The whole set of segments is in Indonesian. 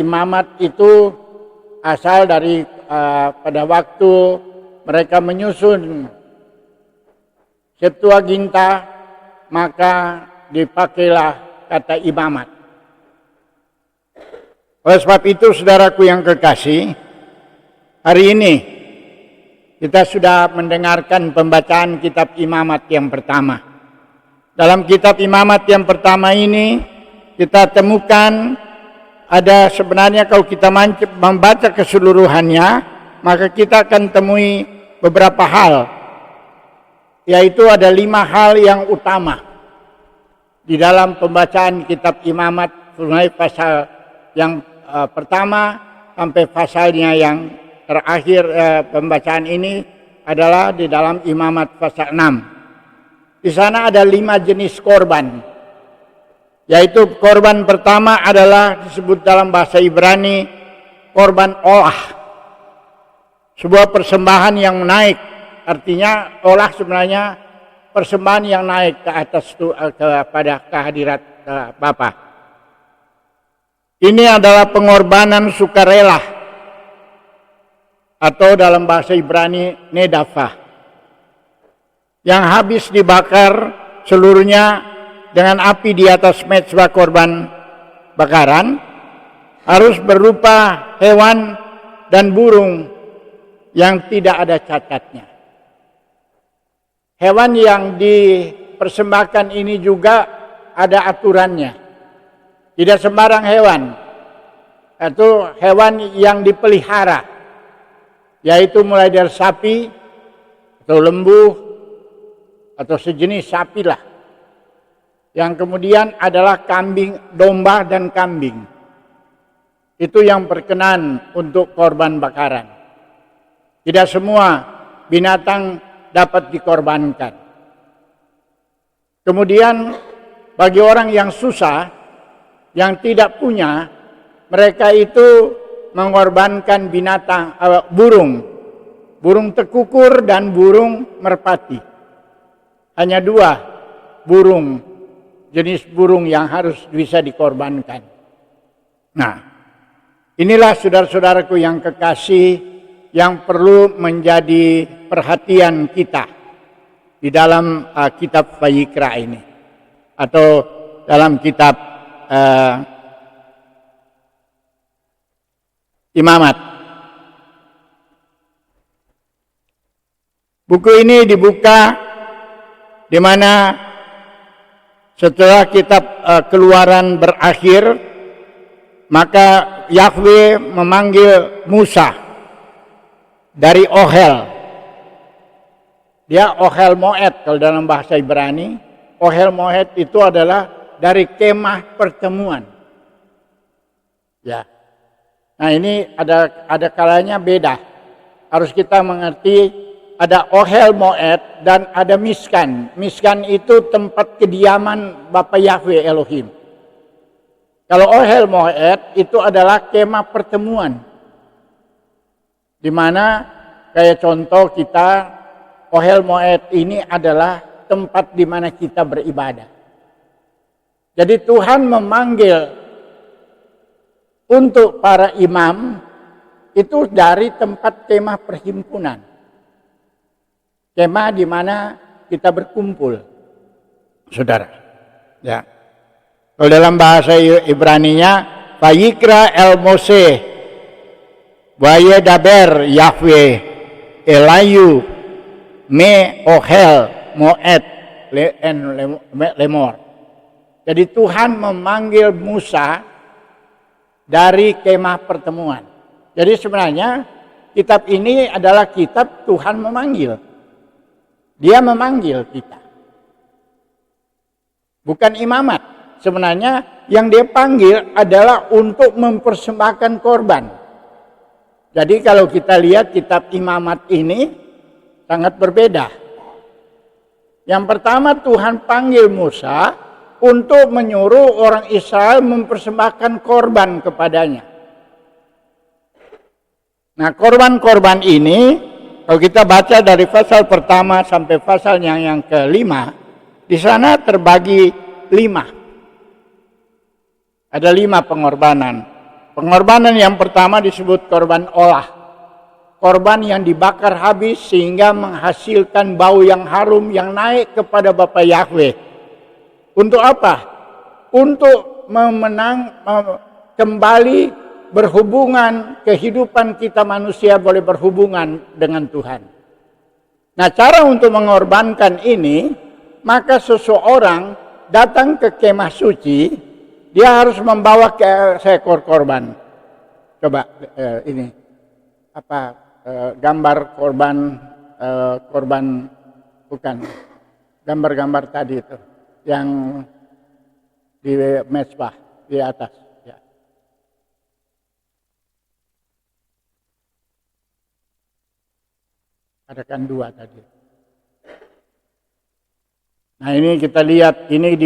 Imamat itu asal dari pada waktu mereka menyusun Septuaginta, maka dipakailah kata imamat. Oleh sebab itu, saudaraku yang kekasih, hari ini kita sudah mendengarkan pembacaan kitab Imamat yang pertama. Dalam kitab Imamat yang pertama ini kita temukan ada sebenarnya, kalau kita membaca keseluruhannya, maka kita akan temui beberapa hal, yaitu ada 5 hal yang utama di dalam pembacaan kitab Imamat, mulai pasal yang pertama sampai pasalnya yang terakhir. Pembacaan ini adalah di dalam Imamat pasal 6. Di sana ada 5 jenis korban. Yaitu korban pertama adalah disebut dalam bahasa Ibrani korban olah. Sebuah persembahan yang naik. Artinya olah sebenarnya persembahan yang naik ke atas kepada kehadirat Bapa. Ini adalah pengorbanan sukarela atau dalam bahasa Ibrani nedafah, yang habis dibakar seluruhnya dengan api di atas mezbah korban bakaran, harus berupa hewan dan burung yang tidak ada cacatnya. Hewan yang dipersembahkan ini juga ada aturannya. Tidak sembarang hewan, itu hewan yang dipelihara, yaitu mulai dari sapi atau lembu atau sejenis sapi lah. Yang kemudian adalah kambing, domba dan kambing. Itu yang berkenan untuk korban bakaran. Tidak semua binatang dapat dikorbankan. Kemudian bagi orang yang susah, yang tidak punya, mereka itu mengorbankan binatang, burung tekukur dan burung merpati. Hanya 2 burung, jenis burung yang harus bisa dikorbankan. Nah, inilah saudara-saudaraku yang kekasih, yang perlu menjadi perhatian kita di dalam kitab Vayikra ini, atau dalam kitab Imamat. Buku ini dibuka di mana setelah kitab Keluaran berakhir, maka Yahweh memanggil Musa dari Ohel. Dia Ohel Moed kalau dalam bahasa Ibrani. Ohel Moed itu adalah dari kemah pertemuan. Ya. Nah, ini ada kalanya beda. Harus kita mengerti, ada Ohel Moed dan ada Miskan. Miskan itu tempat kediaman Bapa Yahweh Elohim. Kalau Ohel Moed itu adalah kemah pertemuan. Di mana kayak contoh kita, Ohel Moed ini adalah tempat di mana kita beribadah. Jadi Tuhan memanggil untuk para imam itu dari tempat kemah perhimpunan. Kemah di mana kita berkumpul, saudara. Ya. Kalau dalam bahasa Ibraninya, Vayikra el Moshe, Vayedaber Yahweh, Elayu, Me Ohel, Moed, Lemor. Jadi Tuhan memanggil Musa dari kemah pertemuan. Jadi sebenarnya kitab ini adalah kitab Tuhan memanggil. Dia memanggil kita. Bukan imamat. Sebenarnya yang dia panggil adalah untuk mempersembahkan korban. Jadi kalau kita lihat kitab Imamat ini sangat berbeda. Yang pertama, Tuhan panggil Musa untuk menyuruh orang Israel mempersembahkan korban kepadanya. Nah, korban-korban ini kalau kita baca dari pasal pertama sampai pasal yang kelima, di sana terbagi 5. Ada 5 pengorbanan. pengorbanan yang pertama disebut korban olah. Korban yang dibakar habis sehingga menghasilkan bau yang harum yang naik kepada Bapa Yahweh. Untuk apa? Untuk kembali berhubungan, kehidupan kita manusia boleh berhubungan dengan Tuhan. Nah, cara untuk mengorbankan ini, maka seseorang datang ke kemah suci, dia harus membawa seekor korban. Coba ini apa gambar korban bukan gambar-gambar tadi itu yang di mezbah di atas. Ya. Adakan dua tadi. Nah, ini kita lihat ini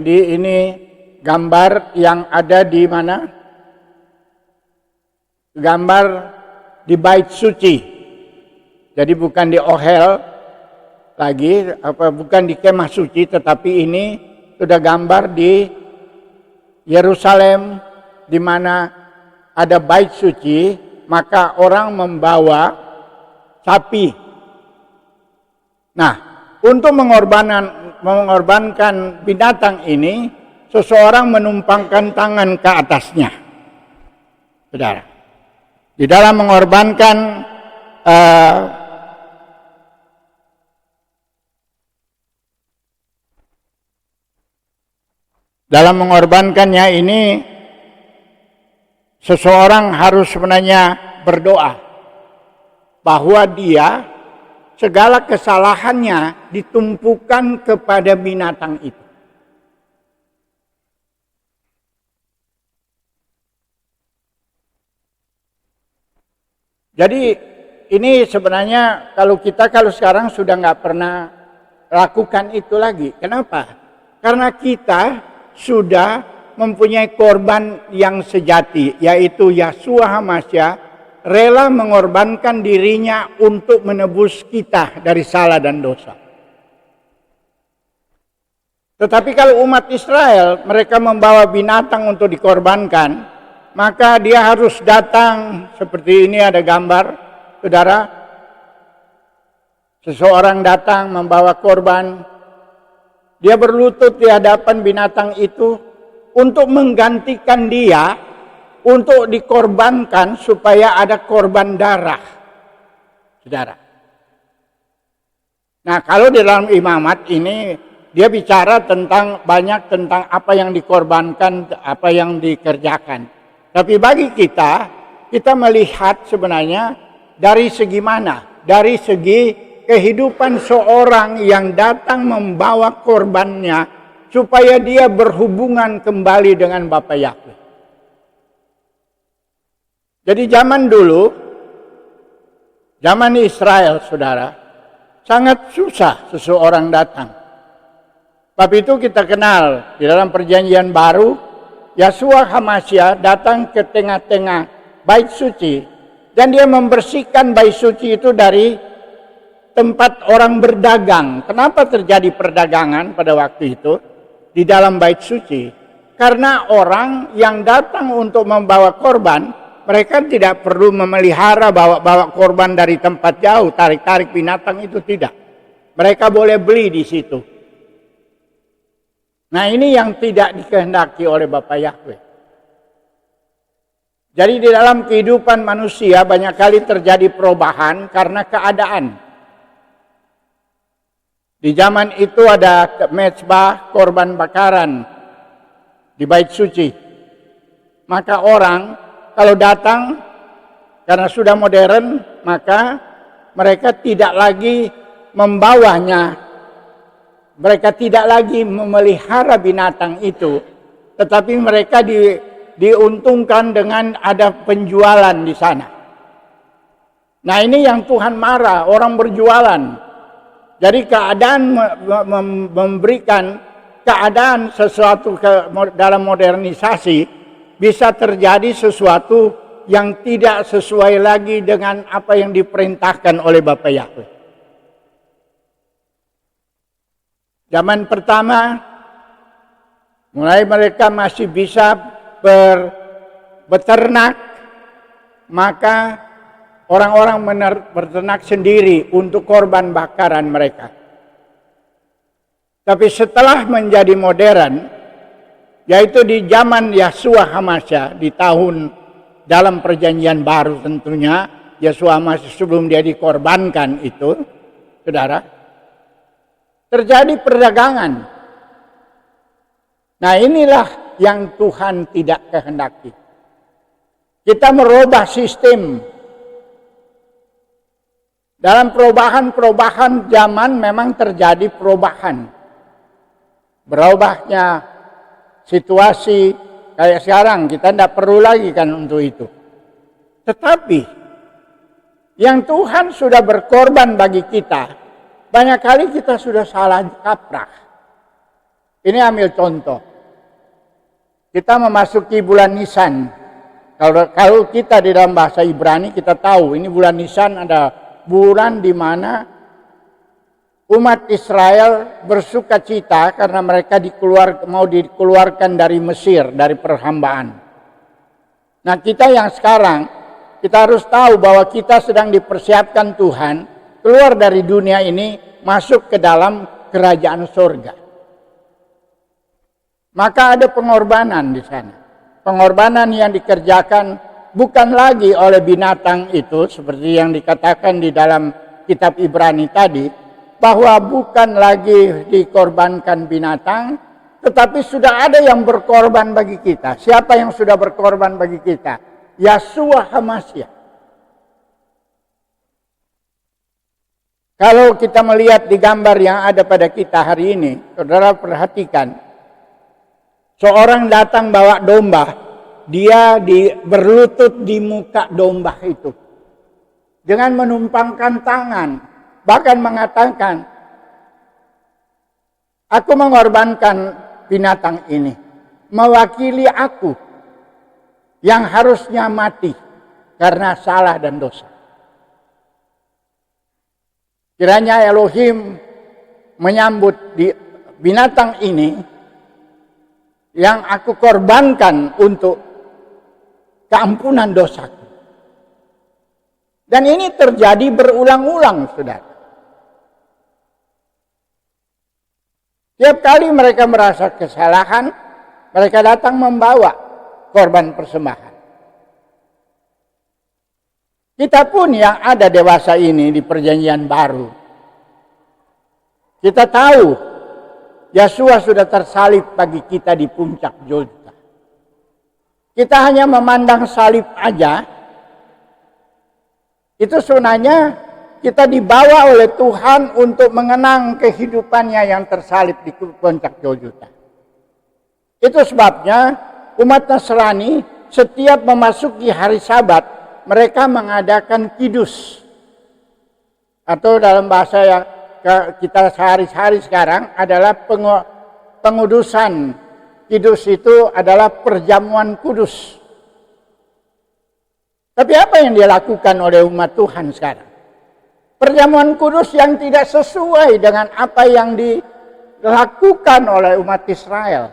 ini gambar yang ada di mana? Gambar di bait suci. Jadi bukan di ohel lagi, bukan di kemah suci, tetapi ini sudah gambar di Yerusalem di mana ada bait suci, maka orang membawa sapi. Nah, untuk mengorbankan binatang ini, seseorang menumpangkan tangan ke atasnya. Saudara, di dalam mengorbankan mengorbankannya ini, seseorang harus sebenarnya berdoa bahwa dia segala kesalahannya ditumpukan kepada binatang itu. Jadi ini sebenarnya kalau sekarang sudah nggak pernah lakukan itu lagi. Kenapa? Karena kita sudah mempunyai korban yang sejati, yaitu Yahshua HaMashiach, rela mengorbankan dirinya untuk menebus kita dari salah dan dosa. Tetapi kalau umat Israel, mereka membawa binatang untuk dikorbankan, maka dia harus datang, seperti ini ada gambar, saudara. Seseorang datang membawa korban, dia berlutut di hadapan binatang itu untuk menggantikan dia, untuk dikorbankan supaya ada korban darah, saudara. Nah, kalau di dalam imamat ini dia bicara banyak tentang apa yang dikorbankan, apa yang dikerjakan. Tapi bagi kita melihat sebenarnya dari segi mana? Dari segi kehidupan seorang yang datang membawa korbannya supaya dia berhubungan kembali dengan Bapa Yahweh. Jadi zaman dulu, zaman Israel, saudara, sangat susah seseorang datang. Sebab itu kita kenal di dalam perjanjian baru, Yahshua HaMashiach datang ke tengah-tengah bait suci dan dia membersihkan bait suci itu dari tempat orang berdagang. Kenapa terjadi perdagangan pada waktu itu di dalam bait suci? Karena orang yang datang untuk membawa korban, mereka tidak perlu memelihara bawa korban dari tempat jauh, tarik-tarik binatang itu tidak. Mereka boleh beli di situ. Nah, ini yang tidak dikehendaki oleh Bapa Yahweh. Jadi di dalam kehidupan manusia banyak kali terjadi perubahan karena keadaan. Di zaman itu ada mezbah korban bakaran di bait suci. Maka orang kalau datang karena sudah modern, maka mereka tidak lagi membawanya. Mereka tidak lagi memelihara binatang itu, tetapi mereka diuntungkan dengan ada penjualan di sana. Nah, ini yang Tuhan marah, orang berjualan. Jadi keadaan memberikan keadaan sesuatu dalam modernisasi bisa terjadi sesuatu yang tidak sesuai lagi dengan apa yang diperintahkan oleh Bapa Yahweh. Zaman pertama mulai mereka masih bisa beternak, maka orang-orang berternak sendiri untuk korban bakaran mereka. Tapi setelah menjadi modern, yaitu di zaman Yahshua HaMashiach, di tahun dalam perjanjian baru tentunya, Yahshua HaMashiach sebelum dia dikorbankan itu, saudara, terjadi perdagangan. Nah, inilah yang Tuhan tidak kehendaki. Kita merubah sistem. Dalam perubahan zaman memang terjadi perubahan. Berubahnya situasi kayak sekarang, kita tidak perlu lagi kan untuk itu. Tetapi yang Tuhan sudah berkorban bagi kita, banyak kali kita sudah salah kaprah. Ini ambil contoh. Kita memasuki bulan Nisan. Kalau kita di dalam bahasa Ibrani, kita tahu ini bulan Nisan ada bulan di mana umat Israel bersuka cita karena mereka mau dikeluarkan dari Mesir, dari perhambaan. Nah, kita yang sekarang, kita harus tahu bahwa kita sedang dipersiapkan Tuhan keluar dari dunia ini, masuk ke dalam kerajaan surga. Maka ada pengorbanan di sana. Pengorbanan yang dikerjakan bukan lagi oleh binatang itu, seperti yang dikatakan di dalam kitab Ibrani tadi, bahwa bukan lagi dikorbankan binatang, tetapi sudah ada yang berkorban bagi kita. Siapa yang sudah berkorban bagi kita? Yahshua HaMashiach. Kalau kita melihat di gambar yang ada pada kita hari ini, saudara perhatikan, seorang datang bawa domba, dia berlutut di muka domba itu. Dengan menumpangkan tangan, bahkan mengatakan, aku mengorbankan binatang ini, mewakili aku yang harusnya mati karena salah dan dosa. Kiranya Elohim menyambut di binatang ini yang aku korbankan untuk keampunan dosaku. Dan ini terjadi berulang-ulang, saudara. Tiap kali mereka merasa kesalahan, mereka datang membawa korban persembahan. Kita pun yang ada dewasa ini di perjanjian baru, kita tahu Yahshua sudah tersalib bagi kita di puncak Golgota. Kita hanya memandang salib aja. Itu sebenarnya kita dibawa oleh Tuhan untuk mengenang kehidupannya yang tersalib di puncak Golgota. Itu sebabnya umat Nasrani setiap memasuki hari Sabat, mereka mengadakan kidus. Atau dalam bahasa yang kita sehari-hari sekarang adalah pengudusan. Kidus itu adalah perjamuan kudus. Tapi apa yang dilakukan oleh umat Tuhan sekarang? Perjamuan kudus yang tidak sesuai dengan apa yang dilakukan oleh umat Israel.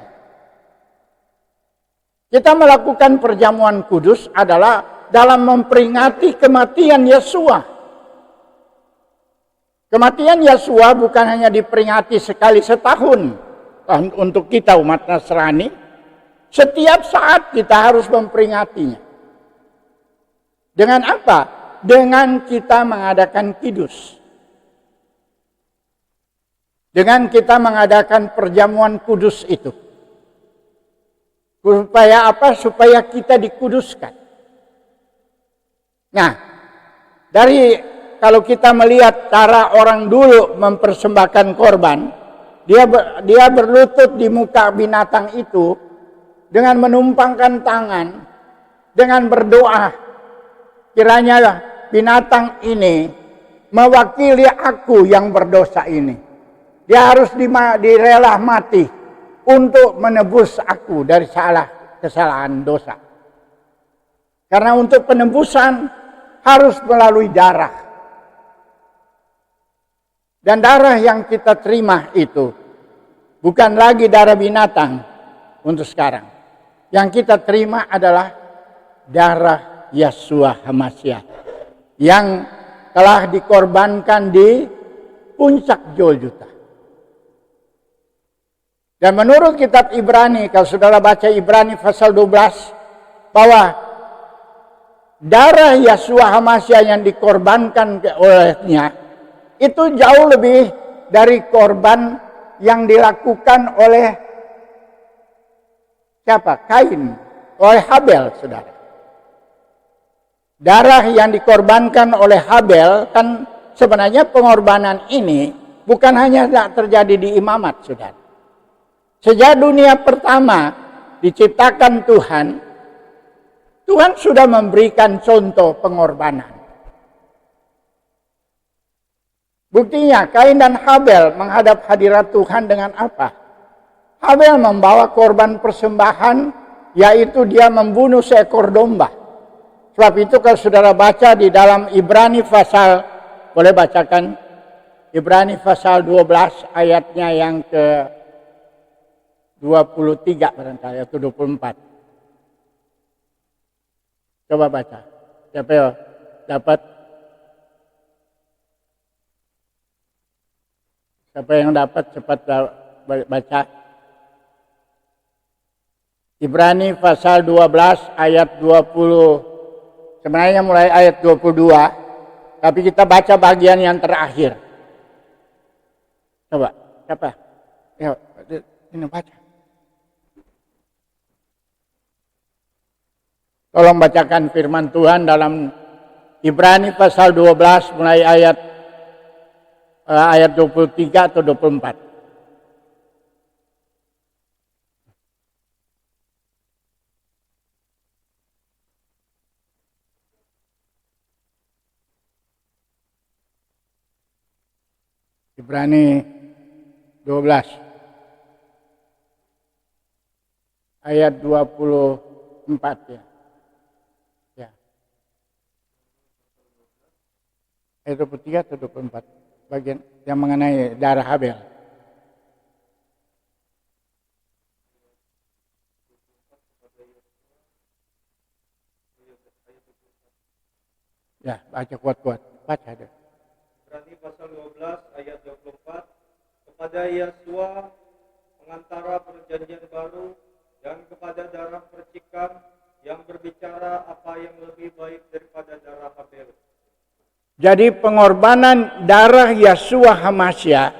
Kita melakukan perjamuan kudus adalah dalam memperingati kematian Yahshua. Kematian Yahshua bukan hanya diperingati sekali setahun untuk kita umat Nasrani. Setiap saat kita harus memperingatinya. Dengan apa? Dengan kita mengadakan kidus. Dengan kita mengadakan perjamuan kudus itu. Supaya apa? Supaya kita dikuduskan. Nah, kalau kita melihat cara orang dulu mempersembahkan korban, dia berlutut di muka binatang itu dengan menumpangkan tangan, dengan berdoa, kiranya binatang ini mewakili aku yang berdosa ini. Dia harus direla mati untuk menebus aku dari kesalahan dosa. Karena untuk penebusan harus melalui darah. Dan darah yang kita terima itu bukan lagi darah binatang untuk sekarang. Yang kita terima adalah darah Yeshua HaMashiach yang telah dikorbankan di puncak Golgota. Dan menurut kitab Ibrani, kalau saudara baca Ibrani pasal 12, bahwa darah Yeshua HaMashiach yang dikorbankan olehnya itu jauh lebih dari korban yang dilakukan oleh siapa? Kain, oleh Habel, saudara. Darah yang dikorbankan oleh Habel, kan sebenarnya pengorbanan ini bukan hanya terjadi di imamat, saudara. Sejak dunia pertama diciptakan Tuhan, Tuhan sudah memberikan contoh pengorbanan. Buktinya Kain dan Habel menghadap hadirat Tuhan dengan apa? Habel membawa korban persembahan, yaitu dia membunuh seekor domba. Sebab itu kalau saudara baca di dalam Ibrani pasal, boleh bacakan Ibrani pasal 12 ayatnya yang ke 23 barangkali atau 24. Coba baca. Siapa ya? Dapat? Siapa yang dapat cepat baca? Ibrani pasal 12 ayat 20. Sebenarnya mulai ayat 22, tapi kita baca bagian yang terakhir. Coba, siapa? Ya, ini baca. Tolong bacakan firman Tuhan dalam Ibrani pasal 12 mulai ayat 23 atau 24. Ibrani 12 ayat 24 ya. Ya. Ayat 23 atau 24 bagian yang mengenai darah Habel. Ya, baca kuat-kuat. Baca deh. Ibrani pasal 12 ayat 24, kepada Yeshua pengantara perjanjian baru dan kepada darah percikan yang berbicara apa yang lebih baik daripada darah Habel. Jadi pengorbanan darah Yeshua HaMashiach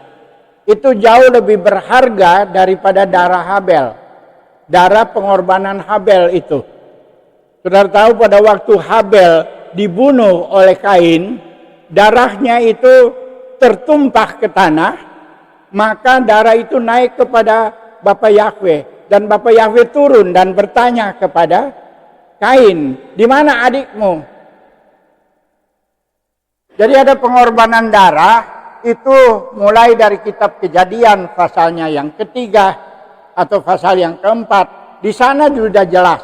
itu jauh lebih berharga daripada darah Habel. Darah pengorbanan Habel itu. Saudara tahu pada waktu Habel dibunuh oleh Kain, darahnya itu tertumpah ke tanah, maka darah itu naik kepada Bapa Yahweh. Dan Bapa Yahweh turun dan bertanya kepada Kain, di mana adikmu? Jadi ada pengorbanan darah itu mulai dari kitab Kejadian pasalnya yang ketiga atau pasal yang keempat. Di sana sudah jelas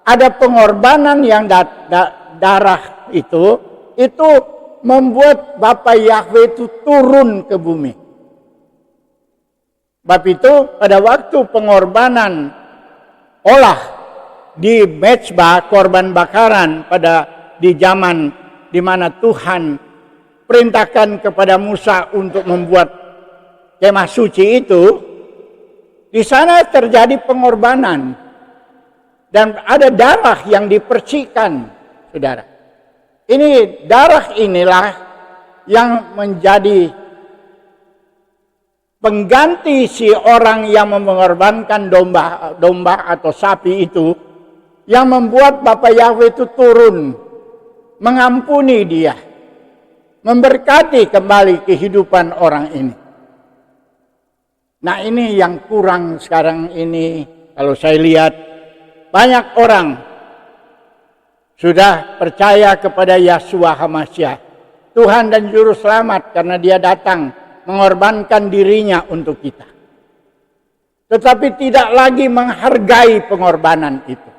ada pengorbanan yang darah itu membuat Bapa Yahweh itu turun ke bumi. Sebab itu pada waktu pengorbanan olah di mezbah korban bakaran di zaman di mana Tuhan perintahkan kepada Musa untuk membuat kemah suci itu, di sana terjadi pengorbanan dan ada darah yang dipercikan, saudara. Ini darah inilah yang menjadi pengganti si orang yang mengorbankan domba atau sapi itu, yang membuat Bapa Yahweh itu turun mengampuni dia, memberkati kembali kehidupan orang ini. Nah, ini yang kurang sekarang ini. Kalau saya lihat banyak orang sudah percaya kepada Yeshua HaMashiach, Tuhan dan Juru Selamat, karena dia datang mengorbankan dirinya untuk kita, tetapi tidak lagi menghargai pengorbanan itu.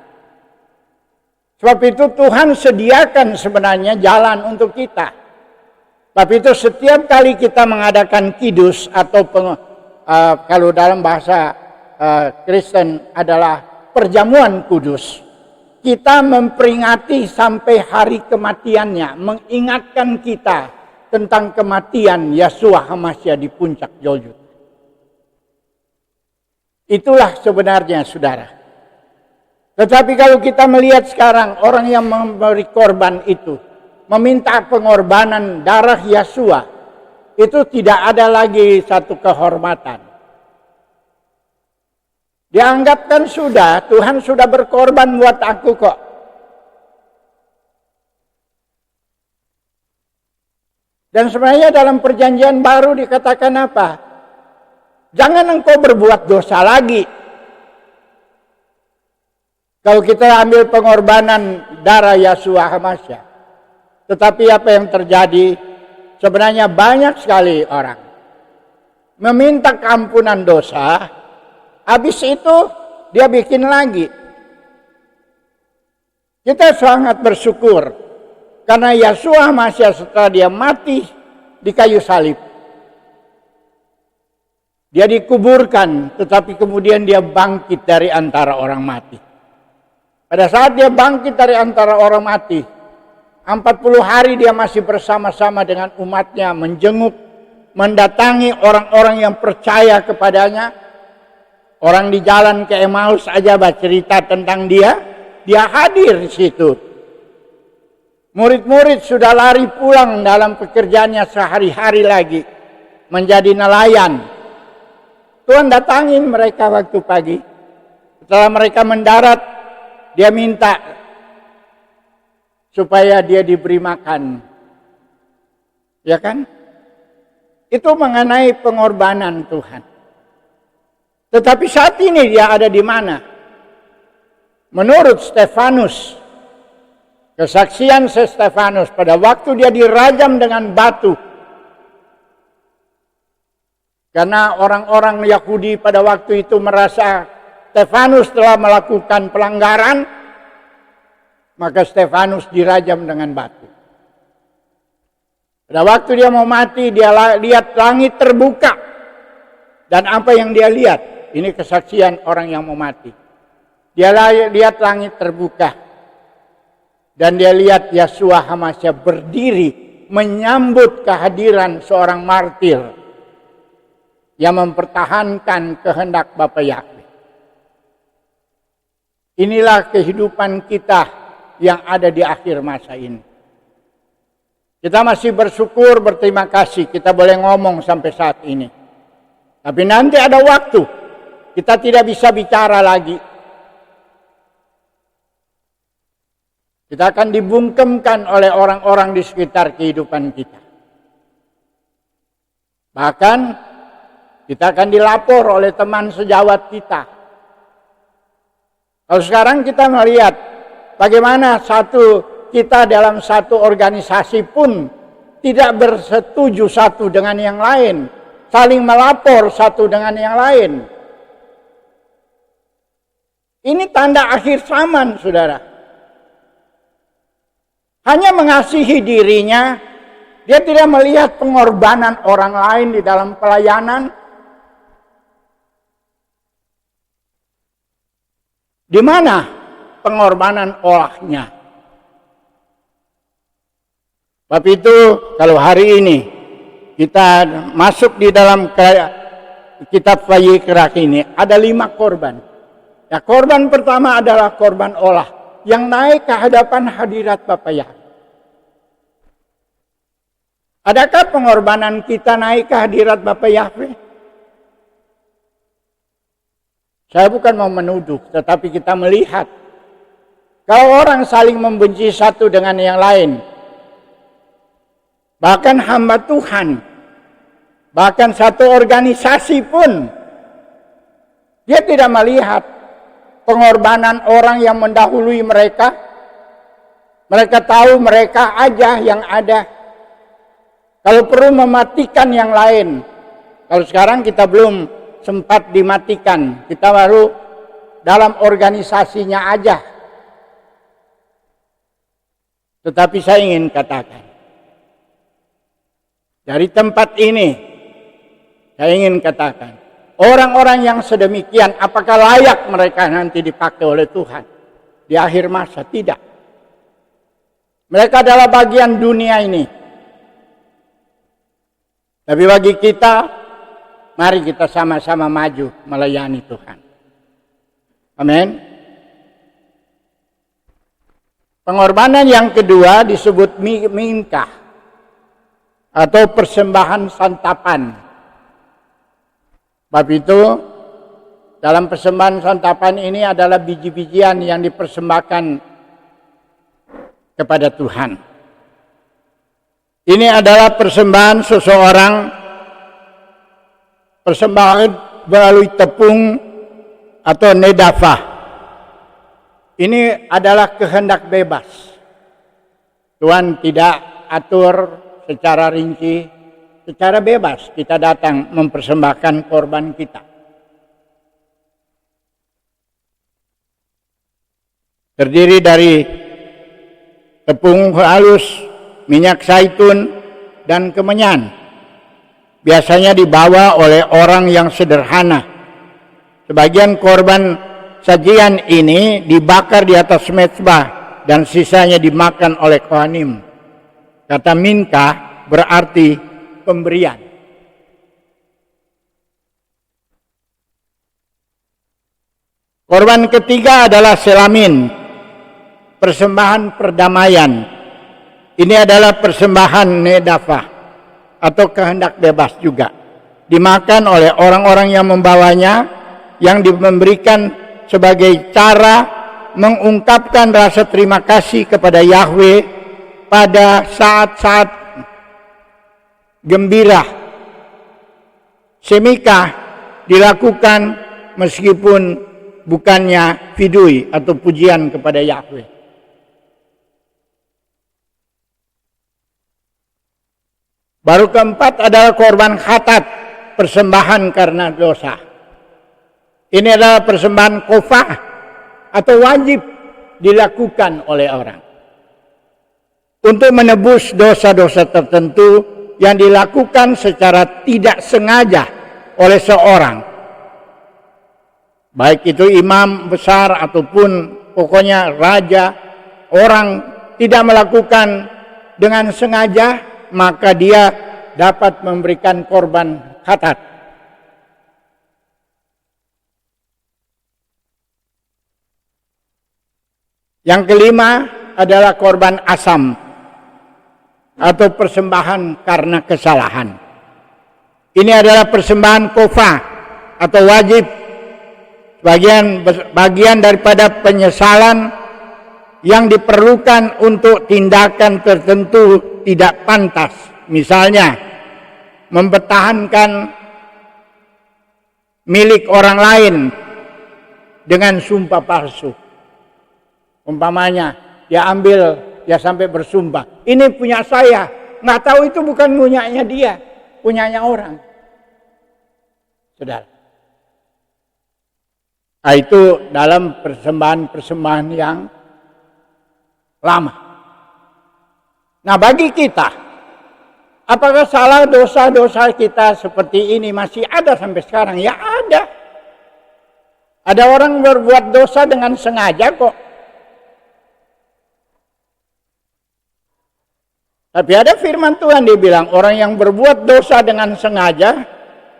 Sebab itu Tuhan sediakan sebenarnya jalan untuk kita. Tapi itu setiap kali kita mengadakan kidus atau kalau dalam bahasa Kristen adalah perjamuan kudus. kita memperingati sampai hari kematiannya, mengingatkan kita tentang kematian Yeshua HaMashiach di puncak Golgota. Itulah sebenarnya, saudara. Tetapi kalau kita melihat sekarang orang yang memberi korban itu, meminta pengorbanan darah Yeshua, itu tidak ada lagi satu kehormatan. Dianggapkan sudah, Tuhan sudah berkorban buat aku kok. Dan sebenarnya dalam perjanjian baru dikatakan apa? Jangan engkau berbuat dosa lagi. Kalau kita ambil pengorbanan darah Yeshua HaMashiach. Tetapi apa yang terjadi? Sebenarnya banyak sekali orang meminta keampunan dosa, habis itu dia bikin lagi. Kita sangat bersyukur karena Yeshua HaMashiach setelah dia mati di kayu salib, dia dikuburkan, tetapi kemudian dia bangkit dari antara orang mati. Pada saat dia bangkit dari antara orang mati, 40 hari dia masih bersama-sama dengan umatnya, menjenguk, mendatangi orang-orang yang percaya kepadanya. Orang di jalan ke Emmaus aja cerita tentang dia hadir di situ. Murid-murid sudah lari pulang dalam pekerjaannya sehari-hari lagi, menjadi nelayan. Tuhan datangin mereka waktu pagi. Setelah mereka mendarat, dia minta supaya dia diberi makan. Ya kan? Itu mengenai pengorbanan Tuhan. Tetapi saat ini dia ada di mana? Menurut Stefanus, kesaksian Stefanus pada waktu dia dirajam dengan batu. Karena orang-orang Yahudi pada waktu itu merasa Stefanus telah melakukan pelanggaran, maka Stefanus dirajam dengan batu. Pada waktu dia mau mati, dia lihat langit terbuka. Dan apa yang dia lihat? Ini kesaksian orang yang mau mati. Dia lihat langit terbuka. Dan dia lihat Yeshua HaMashiach berdiri menyambut kehadiran seorang martir yang mempertahankan kehendak Bapa Yahweh. Inilah kehidupan kita yang ada di akhir masa ini. Kita masih bersyukur, berterima kasih kita boleh ngomong sampai saat ini. Tapi nanti ada waktu kita tidak bisa bicara lagi. Kita akan dibungkemkan oleh orang-orang di sekitar kehidupan kita. Bahkan kita akan dilapor oleh teman sejawat kita. Kalau sekarang kita melihat bagaimana kita dalam satu organisasi pun tidak bersetuju satu dengan yang lain, saling melapor satu dengan yang lain. Ini tanda akhir zaman, saudara. Hanya mengasihi dirinya, dia tidak melihat pengorbanan orang lain di dalam pelayanan. Di mana pengorbanan olahnya? Sebab itu kalau hari ini kita masuk di dalam kitab Vayikra ini ada 5 korban. Ya, korban pertama adalah korban olah yang naik ke hadapan hadirat Bapa Yahweh. Adakah pengorbanan kita naik ke hadirat Bapa Yahweh? Saya bukan mau menuduh, tetapi kita melihat kalau orang saling membenci satu dengan yang lain, bahkan hamba Tuhan, bahkan satu organisasi pun, dia tidak melihat pengorbanan orang yang mendahului mereka. Mereka tahu mereka aja yang ada. Kalau perlu mematikan yang lain. Kalau sekarang kita belum sempat dimatikan, kita baru dalam organisasinya aja. Tetapi saya ingin katakan, dari tempat ini, saya ingin katakan, orang-orang yang sedemikian, apakah layak mereka nanti dipakai oleh Tuhan? di akhir masa, tidak. Mereka adalah bagian dunia ini. Tapi bagi kita, mari kita sama-sama maju melayani Tuhan. Amin. Pengorbanan yang kedua disebut minkah atau persembahan santapan. Bab itu, dalam persembahan santapan ini adalah biji-bijian yang dipersembahkan kepada Tuhan. Ini adalah persembahan seseorang, persembahan melalui tepung atau nedafah. Ini adalah kehendak bebas. Tuhan tidak atur secara rinci, secara bebas kita datang mempersembahkan korban kita. Terdiri dari tepung halus, minyak zaitun, dan kemenyan. Biasanya dibawa oleh orang yang sederhana. Sebagian korban sajian ini dibakar di atas mezbah dan sisanya dimakan oleh kohanim. Kata minka berarti pemberian. Korban ketiga adalah selamin, persembahan perdamaian. Ini adalah persembahan nedafah atau kehendak bebas juga. Dimakan oleh orang-orang yang membawanya, yang memberikan sebagai cara mengungkapkan rasa terima kasih kepada Yahweh pada saat-saat gembira. Semikah dilakukan meskipun bukannya fidui atau pujian kepada Yahweh. Baru keempat adalah korban khatat, persembahan karena dosa. Ini adalah persembahan kofah atau wajib dilakukan oleh orang untuk menebus dosa-dosa tertentu yang dilakukan secara tidak sengaja oleh seorang. Baik itu imam besar ataupun pokoknya raja, orang tidak melakukan dengan sengaja, maka dia dapat memberikan korban khatat. Yang kelima adalah korban asam atau persembahan karena kesalahan. Ini adalah persembahan kofah atau wajib, bagian daripada penyesalan yang diperlukan untuk tindakan tertentu tidak pantas. Misalnya, mempertahankan milik orang lain dengan sumpah palsu. Umpamanya, dia ambil, dia sampai bersumpah, ini punya saya. Nggak tahu itu bukan punyanya dia, punyanya orang. Saudara. Nah, itu dalam persembahan-persembahan yang lama. Nah, bagi kita, apakah salah dosa-dosa kita seperti ini masih ada sampai sekarang? Ya ada. Ada orang berbuat dosa dengan sengaja kok. Tapi ada firman Tuhan, dia bilang orang yang berbuat dosa dengan sengaja,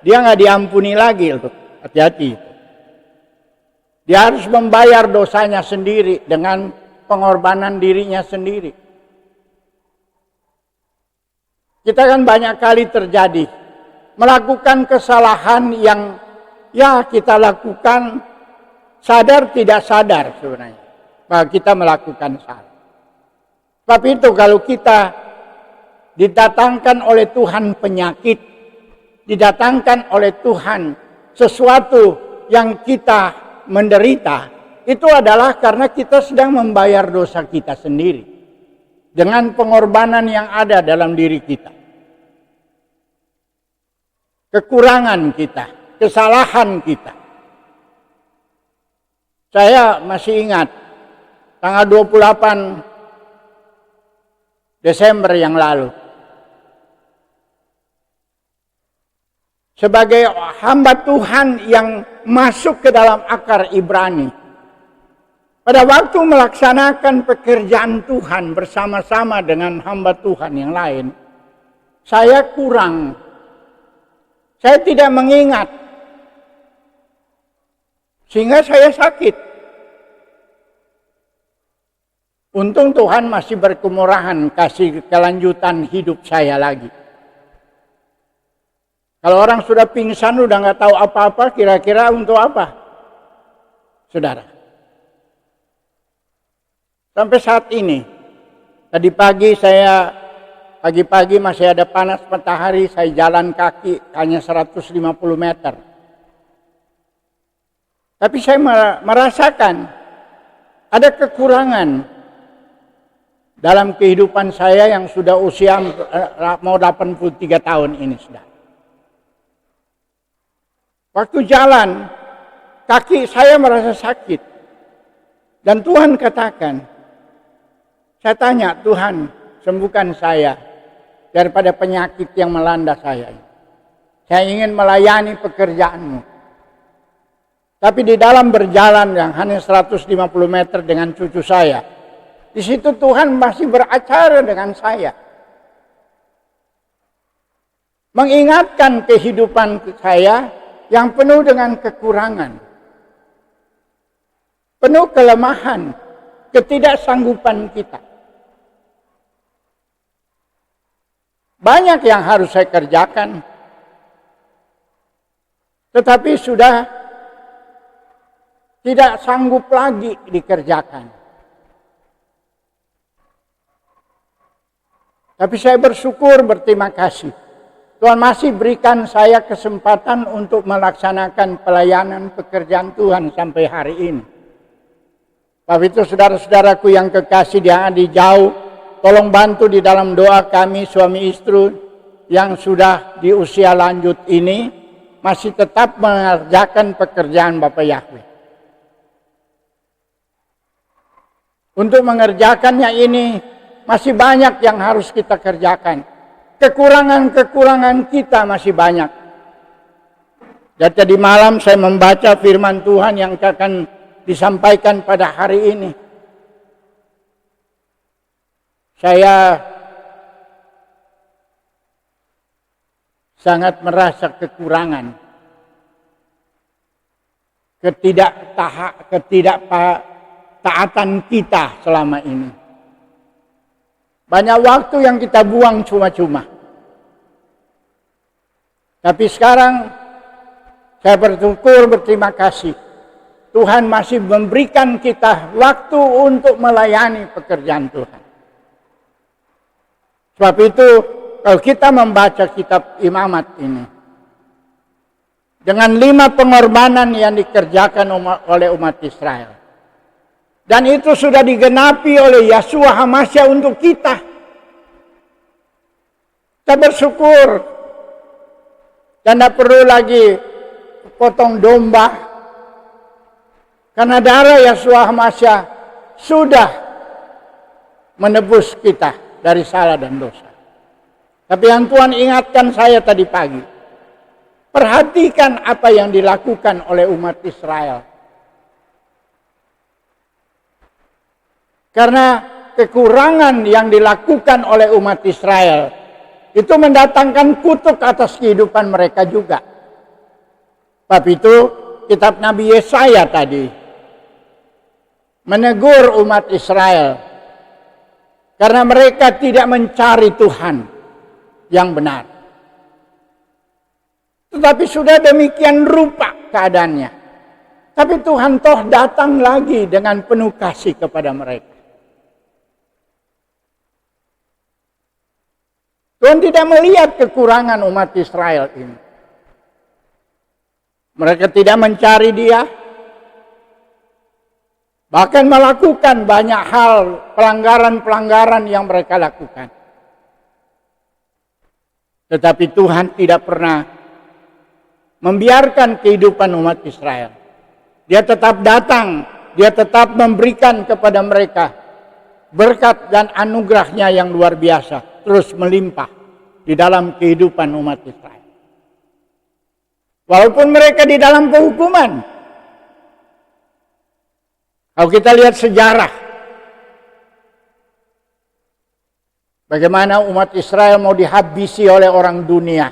dia nggak diampuni lagi. Hati-hati. Dia harus membayar dosanya sendiri dengan pengorbanan dirinya sendiri. Kita kan banyak kali terjadi melakukan kesalahan yang ya kita lakukan sadar tidak sadar sebenarnya bahwa kita melakukan salah. Sebab itu kalau kita didatangkan oleh Tuhan penyakit, didatangkan oleh Tuhan sesuatu yang kita menderita, itu adalah karena kita sedang membayar dosa kita sendiri dengan pengorbanan yang ada dalam diri kita. Kekurangan kita, kesalahan kita. Saya masih ingat tanggal 28 Desember yang lalu. Sebagai hamba Tuhan yang masuk ke dalam akar Ibrani, Pada waktu melaksanakan pekerjaan Tuhan bersama-sama dengan hamba Tuhan yang lain, saya kurang. Saya tidak mengingat. Sehingga saya sakit. Untung Tuhan masih berkemurahan kasih kelanjutan hidup saya lagi. Kalau orang sudah pingsan, udah nggak tahu apa-apa, kira-kira untuk apa? Saudara. Sampai saat ini, tadi pagi pagi-pagi masih ada panas matahari, saya jalan kaki hanya 150 meter. Tapi saya merasakan ada kekurangan dalam kehidupan saya yang sudah usia mau 83 tahun ini sudah. Waktu jalan, kaki saya merasa sakit. Dan Tuhan katakan, saya tanya, Tuhan, sembuhkan saya daripada penyakit yang melanda saya. Saya ingin melayani pekerjaan-Mu. Tapi di dalam berjalan yang hanya 150 meter dengan cucu saya, di situ Tuhan masih beracara dengan saya. Mengingatkan kehidupan saya yang penuh dengan kekurangan. Penuh kelemahan, ketidaksanggupan kita. Banyak yang harus saya kerjakan, tetapi sudah tidak sanggup lagi dikerjakan. Tapi saya bersyukur, berterima kasih. Tuhan masih berikan saya kesempatan untuk melaksanakan pelayanan pekerjaan Tuhan sampai hari ini. Sebab itu saudara-saudaraku yang kekasih di jauh, tolong bantu di dalam doa kami suami istri yang sudah di usia lanjut ini masih tetap mengerjakan pekerjaan Bapa Yahweh. Untuk mengerjakannya ini masih banyak yang harus kita kerjakan. Kekurangan-kekurangan kita masih banyak. Dan tadi malam saya membaca firman Tuhan yang akan disampaikan pada hari ini. Saya sangat merasa kekurangan, ketidaktaatan kita selama ini. Banyak waktu yang kita buang cuma-cuma. Tapi sekarang saya bersyukur, berterima kasih. Tuhan masih memberikan kita waktu untuk melayani pekerjaan Tuhan. Sebab itu kalau kita membaca kitab Imamat ini, dengan 5 pengorbanan yang dikerjakan oleh umat Israel, dan itu sudah digenapi oleh Yeshua HaMasyiah untuk kita. Kita bersyukur. Dan tidak perlu lagi potong domba. Karena darah Yeshua HaMasyiah sudah menebus kita dari salah dan dosa. Tapi yang Tuhan ingatkan saya tadi pagi, perhatikan apa yang dilakukan oleh umat Israel. Karena kekurangan yang dilakukan oleh umat Israel itu mendatangkan kutuk atas kehidupan mereka juga. Sebab itu kitab Nabi Yesaya tadi menegur umat Israel karena mereka tidak mencari Tuhan yang benar. Tetapi sudah demikian rupa keadaannya. Tapi Tuhan toh datang lagi dengan penuh kasih kepada mereka. Tuhan tidak melihat kekurangan umat Israel ini. Mereka tidak mencari Dia, bahkan melakukan banyak hal pelanggaran-pelanggaran yang mereka lakukan. Tetapi Tuhan tidak pernah membiarkan kehidupan umat Israel. Dia tetap datang, Dia tetap memberikan kepada mereka berkat dan anugerahnya yang luar biasa. Terus melimpah di dalam kehidupan umat Israel. Walaupun mereka di dalam penghukuman. Kalau kita lihat sejarah, bagaimana umat Israel mau dihabisi oleh orang dunia.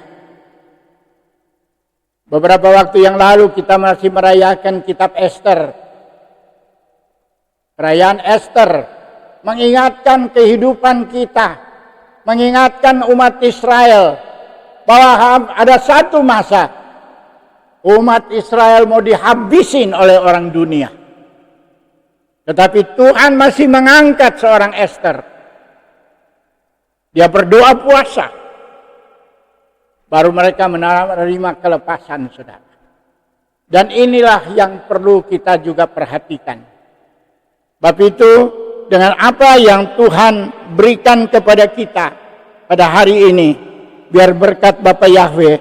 Beberapa waktu yang lalu kita masih merayakan kitab Ester. Perayaan Ester mengingatkan kehidupan kita, mengingatkan umat Israel bahwa ada satu masa umat Israel mau dihabisin oleh orang dunia. Tetapi Tuhan masih mengangkat seorang Ester. Dia berdoa puasa. Baru mereka menerima kelepasan, saudara. Dan inilah yang perlu kita juga perhatikan. Sebab itu, dengan apa yang Tuhan berikan kepada kita pada hari ini, biar berkat Bapa Yahweh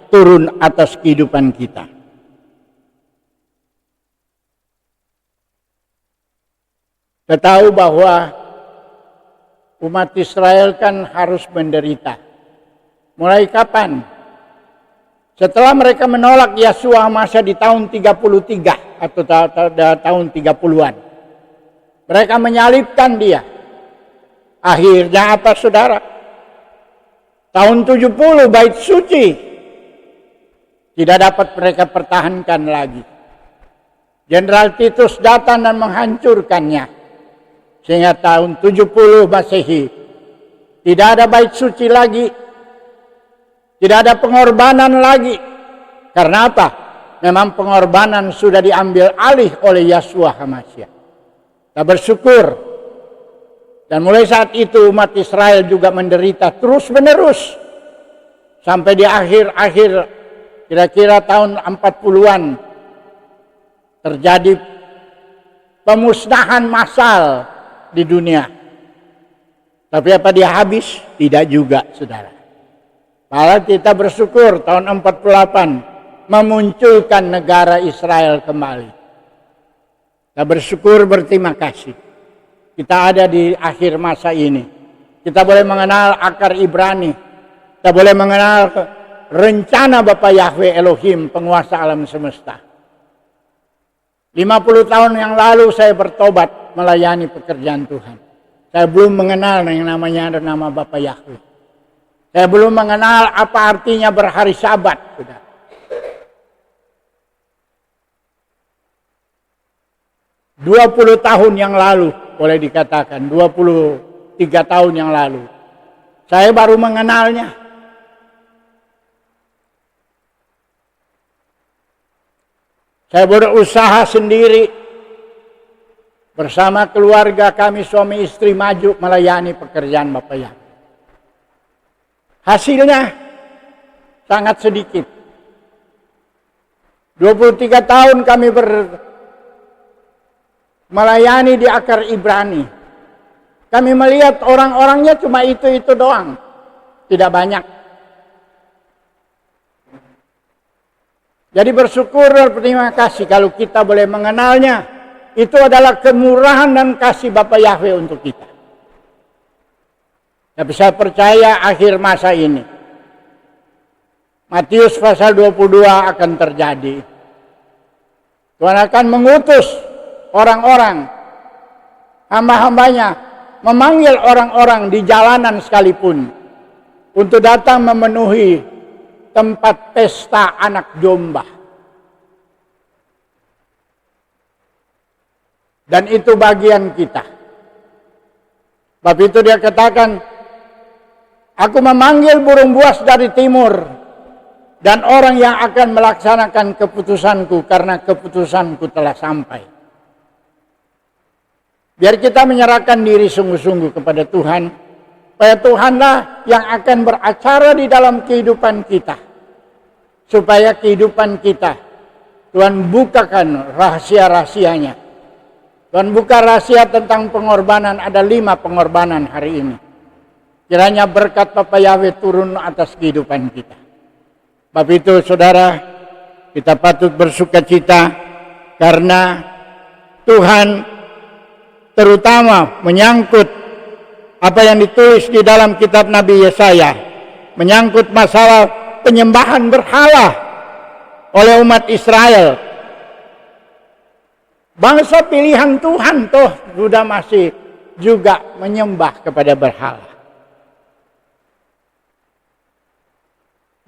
turun atas kehidupan kita. Kita tahu bahwa umat Israel kan harus menderita. Mulai kapan? Setelah mereka menolak Yesua Hamazia di tahun 33 atau tahun 30-an. Mereka menyalibkan dia. Akhirnya apa, saudara? Tahun 70 bait suci tidak dapat mereka pertahankan lagi. Jenderal Titus datang dan menghancurkannya. Sehingga tahun 70 Masehi tidak ada bait suci lagi. Tidak ada pengorbanan lagi. Karena apa? Memang pengorbanan sudah diambil alih oleh Yesua Hamazia. Kita bersyukur. Dan mulai saat itu umat Israel juga menderita terus menerus. Sampai di akhir-akhir kira-kira tahun 40-an terjadi pemusnahan massal di dunia. Tapi apa dia habis? Tidak juga, saudara. Malah kita bersyukur tahun 48 memunculkan negara Israel kembali. Kita bersyukur, berterima kasih. Kita ada di akhir masa ini. Kita boleh mengenal akar Ibrani. Kita boleh mengenal rencana Bapa Yahweh Elohim, penguasa alam semesta. 50 tahun yang lalu saya bertobat melayani pekerjaan Tuhan. Saya belum mengenal yang namanya nama Bapa Yahweh. Saya belum mengenal apa artinya berhari Sabat, saudara. 20 tahun yang lalu, boleh dikatakan 23 tahun yang lalu, saya baru mengenalnya. Saya berusaha sendiri bersama keluarga kami, suami istri, maju melayani pekerjaan Bapa Yahweh. Hasilnya sangat sedikit. 23 tahun kami melayani di akar Ibrani. Kami melihat orang-orangnya cuma itu doang. Tidak banyak. Jadi bersyukur dan berterima kasih kalau kita boleh mengenalnya. Itu adalah kemurahan dan kasih Bapa Yahweh untuk kita. Tapi saya percaya akhir masa ini, Matius pasal 22 akan terjadi. Tuhan akan mengutus orang-orang, hamba-hambanya, memanggil orang-orang di jalanan sekalipun untuk datang memenuhi tempat pesta anak domba. Dan itu bagian kita. Sebab itu dia katakan, aku memanggil burung buas dari timur, dan orang yang akan melaksanakan keputusanku, karena keputusanku telah sampai. Biar kita menyerahkan diri sungguh-sungguh kepada Tuhan, supaya Tuhanlah yang akan beracara di dalam kehidupan kita. Supaya kehidupan kita, Tuhan bukakan rahasia-rahasianya. Tuhan buka rahasia tentang pengorbanan, ada 5 pengorbanan hari ini. Kiranya berkat Bapa Yahweh turun atas kehidupan kita. Sebab itu saudara, kita patut bersukacita karena Tuhan terutama menyangkut apa yang ditulis di dalam kitab Nabi Yesaya, menyangkut masalah penyembahan berhala oleh umat Israel. Bangsa pilihan Tuhan toh sudah masih juga menyembah kepada berhala.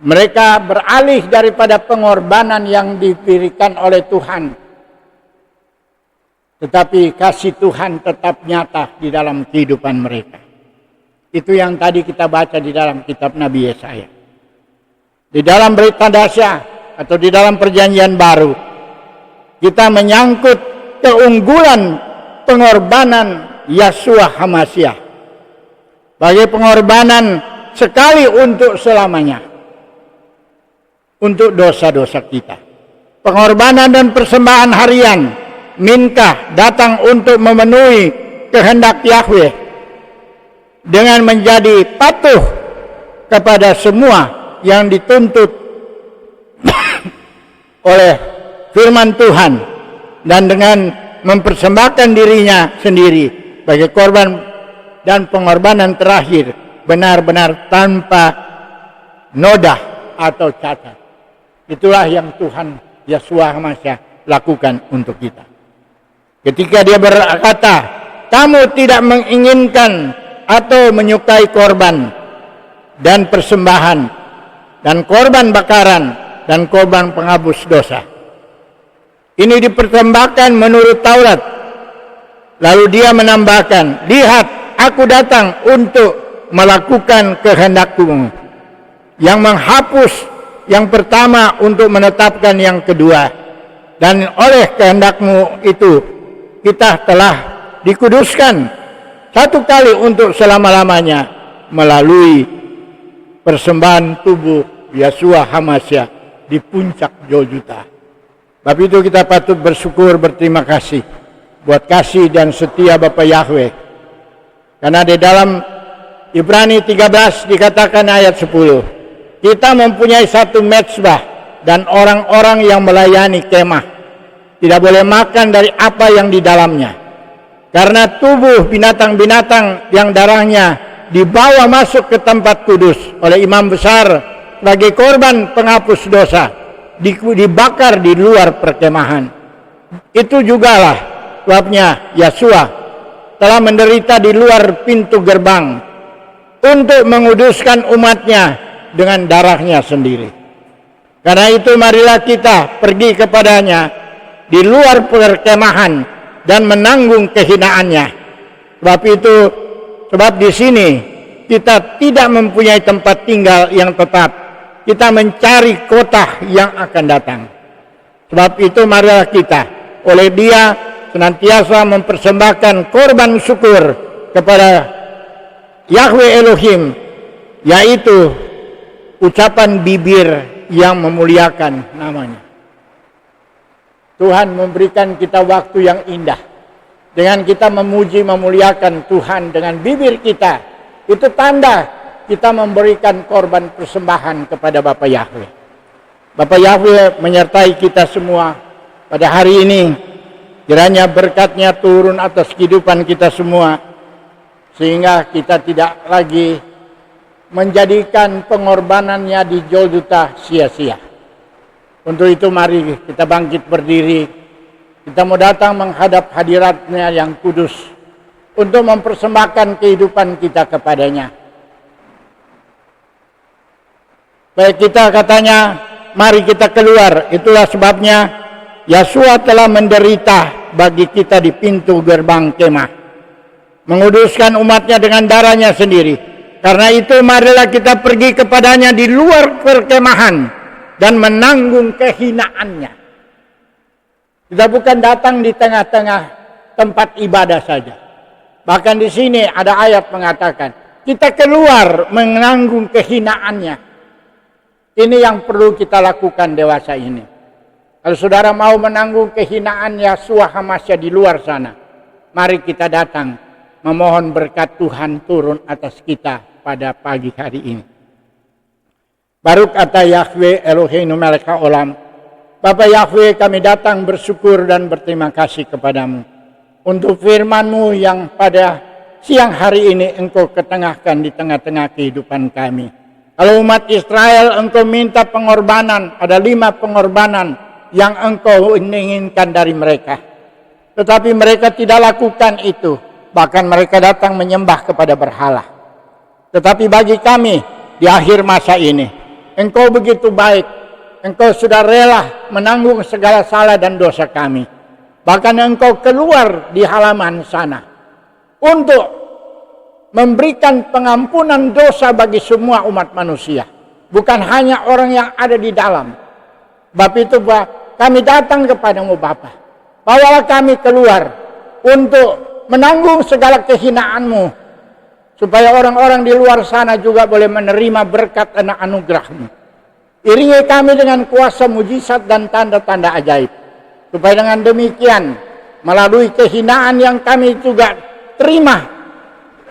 Mereka beralih daripada pengorbanan yang diberikan oleh Tuhan. Tetapi kasih Tuhan tetap nyata di dalam kehidupan mereka. Itu yang tadi kita baca di dalam kitab Nabi Yesaya. Di dalam berita Dasyah atau di dalam perjanjian baru, kita menyangkut keunggulan pengorbanan Yeshua HaMashiach. Bagi pengorbanan sekali untuk selamanya. Untuk dosa-dosa kita. Pengorbanan dan persembahan harian, Minkah datang untuk memenuhi kehendak Yahweh dengan menjadi patuh kepada semua yang dituntut oleh firman Tuhan dan dengan mempersembahkan dirinya sendiri sebagai korban dan pengorbanan terakhir benar-benar tanpa noda atau cacat. Itulah yang Tuhan Yeshua HaMashiach lakukan untuk kita. Ketika dia berkata, kamu tidak menginginkan atau menyukai korban dan persembahan dan korban bakaran dan korban penghapus dosa. Ini dipersembahkan menurut Taurat. Lalu dia menambahkan, lihat aku datang untuk melakukan kehendakku, yang menghapus yang pertama untuk menetapkan yang kedua. Dan oleh kehendakmu itu kita telah dikuduskan satu kali untuk selama-lamanya melalui persembahan tubuh Yeshua HaMashiach di puncak Golgota. Sebab itu kita patut bersyukur, berterima kasih buat kasih dan setia Bapa Yahweh. Karena di dalam Ibrani 13 dikatakan ayat 10, kita mempunyai satu mezbah dan orang-orang yang melayani kemah tidak boleh makan dari apa yang di dalamnya. Karena tubuh binatang-binatang yang darahnya dibawa masuk ke tempat kudus oleh imam besar sebagai korban penghapus dosa, dibakar di luar perkemahan. Itu jugalah sebabnya Yeshua telah menderita di luar pintu gerbang untuk menguduskan umatnya dengan darahnya sendiri. Karena itu marilah kita pergi kepadanya di luar perkemahan dan menanggung kehinaannya. Sebab di sini kita tidak mempunyai tempat tinggal yang tetap. Kita mencari kota yang akan datang. Sebab itu marilah kita oleh Dia senantiasa mempersembahkan korban syukur kepada Yahweh Elohim, yaitu ucapan bibir yang memuliakan namanya. Tuhan memberikan kita waktu yang indah. Dengan kita memuji, memuliakan Tuhan dengan bibir kita, itu tanda kita memberikan korban persembahan kepada Bapa Yahweh. Bapa Yahweh menyertai kita semua pada hari ini. Kiranya berkat-Nya turun atas kehidupan kita semua, sehingga kita tidak lagi menjadikan pengorbanannya di Golgota sia-sia. Untuk itu mari kita bangkit berdiri. Kita mau datang menghadap hadirat-Nya yang kudus untuk mempersembahkan kehidupan kita kepadanya. Baik, kita katanya, mari kita keluar. Itulah sebabnya Yeshua telah menderita bagi kita di pintu gerbang kemah, menguduskan umatnya dengan darahnya sendiri. Karena itu marilah kita pergi kepadanya di luar perkemahan dan menanggung kehinaannya. Kita bukan datang di tengah-tengah tempat ibadah saja. Bahkan di sini ada ayat mengatakan, kita keluar menanggung kehinaannya. Ini yang perlu kita lakukan dewasa ini. Kalau saudara mau menanggung kehinaan Yeshua HaMashiach di luar sana, mari kita datang memohon berkat Tuhan turun atas kita pada pagi hari ini. Baruch atah Yahweh Eloheinu melech haolam. Bapa Yahweh, kami datang bersyukur dan berterima kasih kepadamu untuk firman-Mu yang pada siang hari ini Engkau ketengahkan di tengah-tengah kehidupan kami. Kalau umat Israel Engkau minta pengorbanan, ada 5 pengorbanan yang Engkau inginkan dari mereka. Tetapi mereka tidak lakukan itu. Bahkan mereka datang menyembah kepada berhala. Tetapi bagi kami di akhir masa ini, Engkau begitu baik. Engkau sudah rela menanggung segala salah dan dosa kami. Bahkan Engkau keluar di halaman sana untuk memberikan pengampunan dosa bagi semua umat manusia. Bukan hanya orang yang ada di dalam. Sebab itu kami datang kepadamu Bapa. Bawalah kami keluar untuk menanggung segala kehinaanmu, supaya orang-orang di luar sana juga boleh menerima berkat dan anugerah-Mu. Iringi kami dengan kuasa mujizat dan tanda-tanda ajaib, supaya dengan demikian melalui kehinaan yang kami juga terima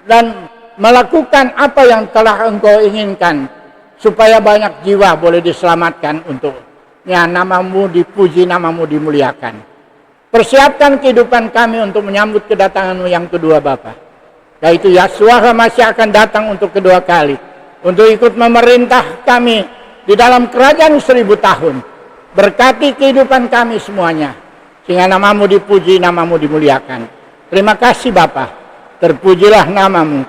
dan melakukan apa yang telah Engkau inginkan, supaya banyak jiwa boleh diselamatkan untuknya. Nama-Mu dipuji, nama-Mu dimuliakan. Persiapkan kehidupan kami untuk menyambut kedatangan-Mu yang kedua Bapa. Yaitu Yeshua HaMashiach akan datang untuk kedua kali. Untuk ikut memerintah kami di dalam kerajaan 1000 tahun. Berkati kehidupan kami semuanya. Sehingga nama-Mu dipuji, nama-Mu dimuliakan. Terima kasih Bapa. Terpujilah nama-Mu.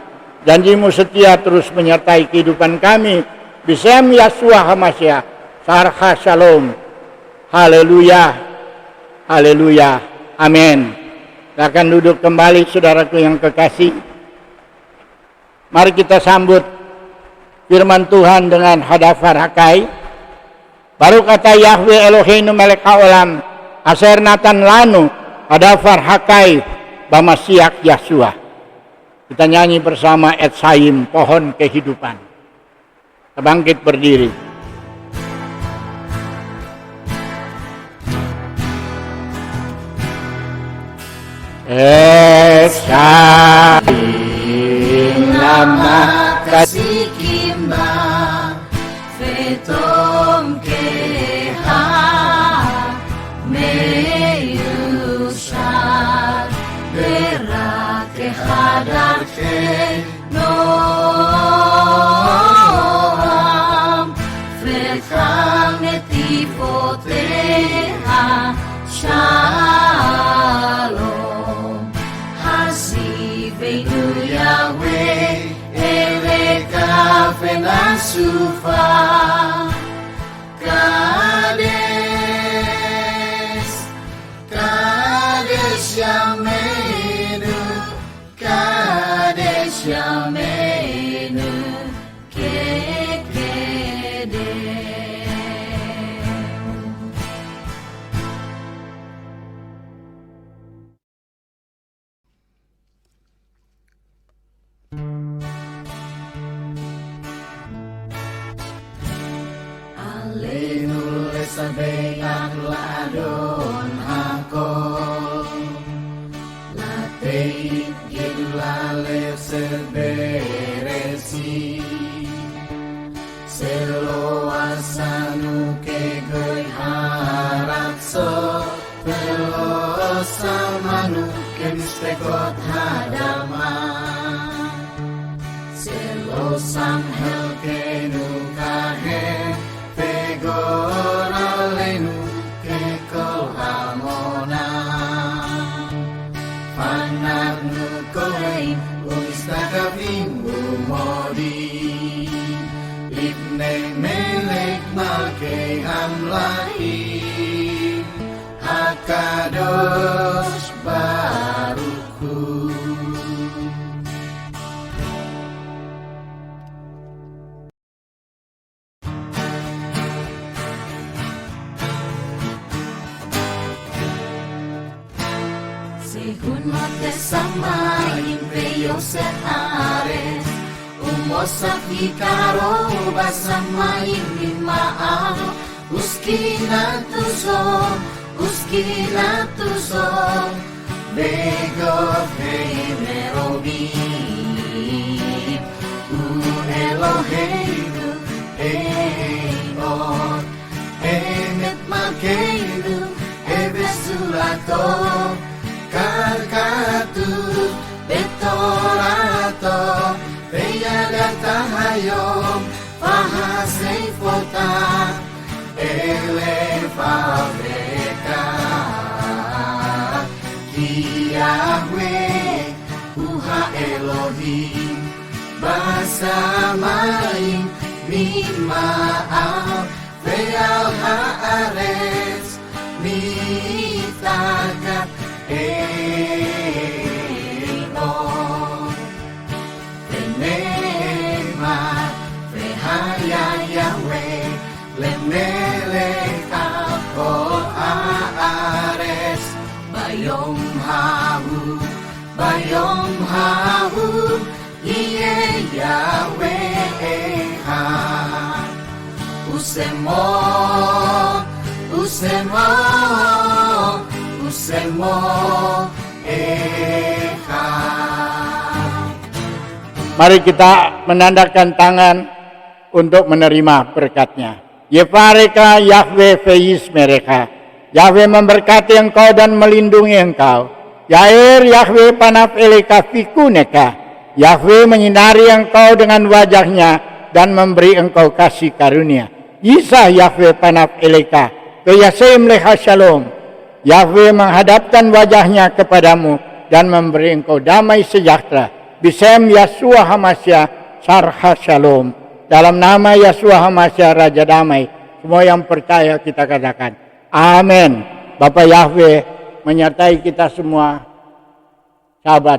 Janji-Mu setia terus menyertai kehidupan kami. Bisem Yeshua HaMashiach. Sarha Shalom. Haleluya. Haleluya, amin. Silakan duduk kembali saudaraku yang kekasih. Mari kita sambut firman Tuhan dengan hadafar hakai. Baru kata Yahweh Eloheinu melek haolam, aser natan lanu, hadafar hakai, bamasiak Yeshua. Kita nyanyi bersama Ed Saim, pohon kehidupan. Kita bangkit berdiri. Esaim lama kasih kimba fetom keha meyusar berak kehadar ke noam fekang netipoteha shalom. Veinu Yahweh Eleka Venasufa Kades Yamenu Kades Yamenu Kekede. Sabayang ladon hakol Lateit gilale seberesi Seloasanu kegoy haratso Pelosamanu kemistekot hadama Selosam helkenu kahe Pegoralenu kekol hamona Panagnu kohein Umistakavim umodi Ibne melek malke amlahim Hakadosh baruchu. Según Mote Samaim Yosef Ares Umosaf Ikaro Basamaim Mimaano Uskina tuso Begov Hemerobim Eloheinu Eot Emet Malkeinu Ebesulato Karkatu Betorato Veyagata Hayom Fahaseifota Elefa Veka Ki Yahweh, Uha Elohim, Basamayim, Mima'al, Ve'al Haaretz, Mitakat Elon, Ve'nemat, Ve'haya Yahweh, Lemelech Kol Haaretz, Bayom Hahu, Yeh Yahweh Echad, Usemo Echad. Mari kita menandakan tangan untuk menerima berkatnya. Yefareka Yahweh feis mereka. Yahweh memberkati engkau dan melindungi engkau. Yair Yahweh panaf eleka fikuneka. Yahweh menyinari engkau dengan wajahnya dan memberi engkau kasih karunia. Yisah Yahweh panaf eleka. Veyaseim leha shalom. Yahweh menghadapkan wajahnya kepadamu dan memberi engkau damai sejahtera. Bisem Yeshua Hamasya Sarha Shalom. Dalam nama Yeshua Hamasya Raja Damai. Semua yang percaya kita katakan amin. Bapak Yahweh menyertai kita semua, sahabat.